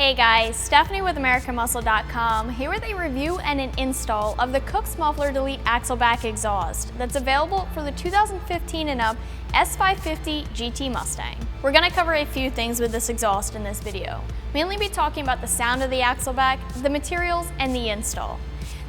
Hey guys, Stephanie with AmericanMuscle.com here with a review and an install of the Kooks Muffler Delete Axleback exhaust that's available for the 2015 and up S550 GT Mustang. We're going to cover a few things with this exhaust in this video. Mainly be talking about the sound of the axleback, the materials, and the install.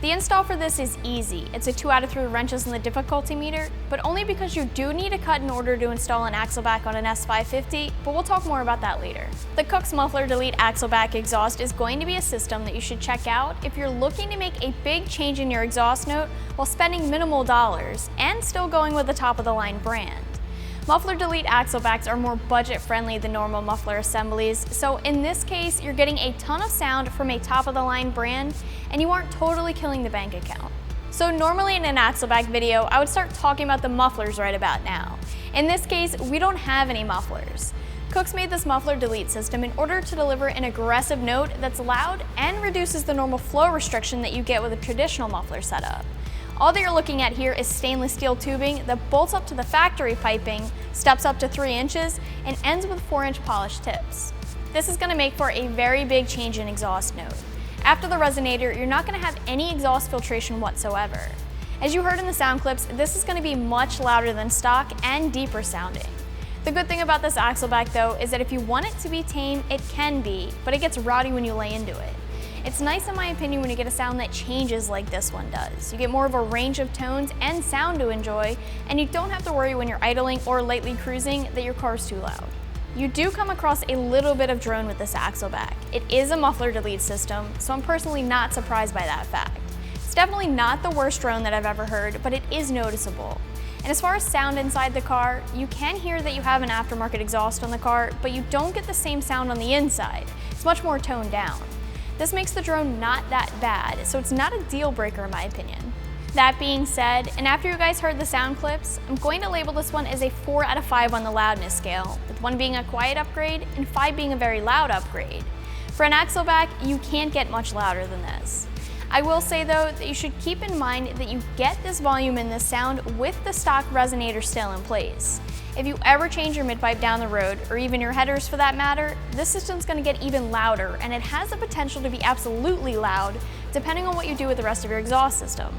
The install for this is easy. It's a 2 out of 3 wrenches in the difficulty meter, but only because you do need a cut in order to install an axleback on an S550, but we'll talk more about that later. The Kooks Muffler Delete Axleback exhaust is going to be a system that you should check out if you're looking to make a big change in your exhaust note while spending minimal dollars and still going with the top of the line brand. Muffler Delete axlebacks are more budget-friendly than normal muffler assemblies, so in this case, you're getting a ton of sound from a top-of-the-line brand, and you aren't totally killing the bank account. So normally in an axleback video, I would start talking about the mufflers right about now. In this case, we don't have any mufflers. Kooks made this Muffler Delete system in order to deliver an aggressive note that's loud and reduces the normal flow restriction that you get with a traditional muffler setup. All that you're looking at here is stainless steel tubing that bolts up to the factory piping, steps up to 3 inches, and ends with 4-inch polished tips. This is going to make for a very big change in exhaust note. After the resonator, you're not going to have any exhaust filtration whatsoever. As you heard in the sound clips, this is going to be much louder than stock and deeper sounding. The good thing about this axleback though is that if you want it to be tame, it can be, but it gets rowdy when you lay into it. It's nice in my opinion when you get a sound that changes like this one does. You get more of a range of tones and sound to enjoy, and you don't have to worry when you're idling or lightly cruising that your car's too loud. You do come across a little bit of drone with this axleback. It is a muffler delete system, so I'm personally not surprised by that fact. It's definitely not the worst drone that I've ever heard, but it is noticeable. And as far as sound inside the car, you can hear that you have an aftermarket exhaust on the car, but you don't get the same sound on the inside. It's much more toned down. This makes the drone not that bad, so it's not a deal breaker in my opinion. That being said, and after you guys heard the sound clips, I'm going to label this one as a 4 out of 5 on the loudness scale, with 1 being a quiet upgrade and 5 being a very loud upgrade. For an axleback, you can't get much louder than this. I will say though that you should keep in mind that you get this volume and this sound with the stock resonator still in place. If you ever change your midpipe down the road, or even your headers for that matter, this system's going to get even louder, and it has the potential to be absolutely loud depending on what you do with the rest of your exhaust system.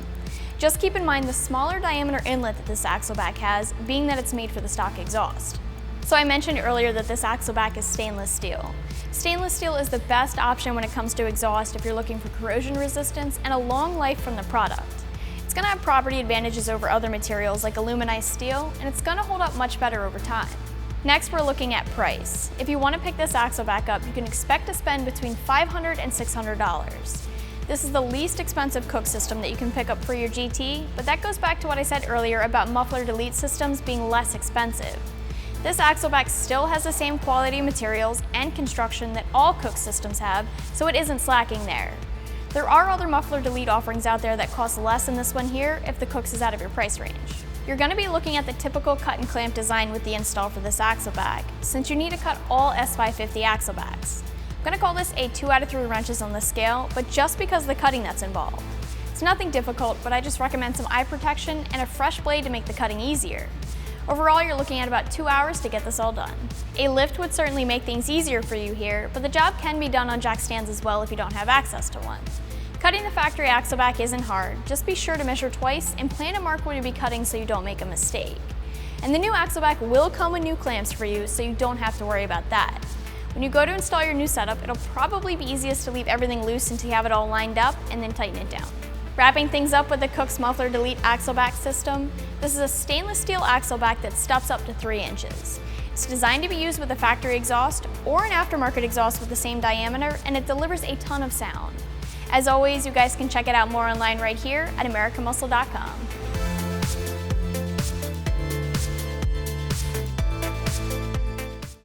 Just keep in mind the smaller diameter inlet that this axleback has, being that it's made for the stock exhaust. So I mentioned earlier that this axleback is stainless steel. Stainless steel is the best option when it comes to exhaust if you're looking for corrosion resistance and a long life from the product. It's going to have property advantages over other materials like aluminized steel, and it's going to hold up much better over time. Next, we're looking at price. If you want to pick this axleback up, you can expect to spend between $500 and $600. This is the least expensive Kooks system that you can pick up for your GT, but that goes back to what I said earlier about muffler delete systems being less expensive. This axleback still has the same quality materials and construction that all Kooks systems have, so it isn't slacking there. There are other muffler delete offerings out there that cost less than this one here if the Kooks is out of your price range. You're going to be looking at the typical cut and clamp design with the install for this axle bag, since you need to cut all S550 axle bags. I'm going to call this a 2 out of 3 wrenches on the scale, but just because of the cutting that's involved. It's nothing difficult, but I just recommend some eye protection and a fresh blade to make the cutting easier. Overall, you're looking at about 2 hours to get this all done. A lift would certainly make things easier for you here, but the job can be done on jack stands as well if you don't have access to one. Cutting the factory axle back isn't hard, just be sure to measure twice and plan to mark where you'll be cutting so you don't make a mistake. And the new axle back will come with new clamps for you, so you don't have to worry about that. When you go to install your new setup, it'll probably be easiest to leave everything loose until you have it all lined up and then tighten it down. Wrapping things up with the Kooks Muffler Delete axle back system, this is a stainless steel axle back that steps up to 3 inches. It's designed to be used with a factory exhaust or an aftermarket exhaust with the same diameter, and it delivers a ton of sound. As always, you guys can check it out more online right here at AmericanMuscle.com.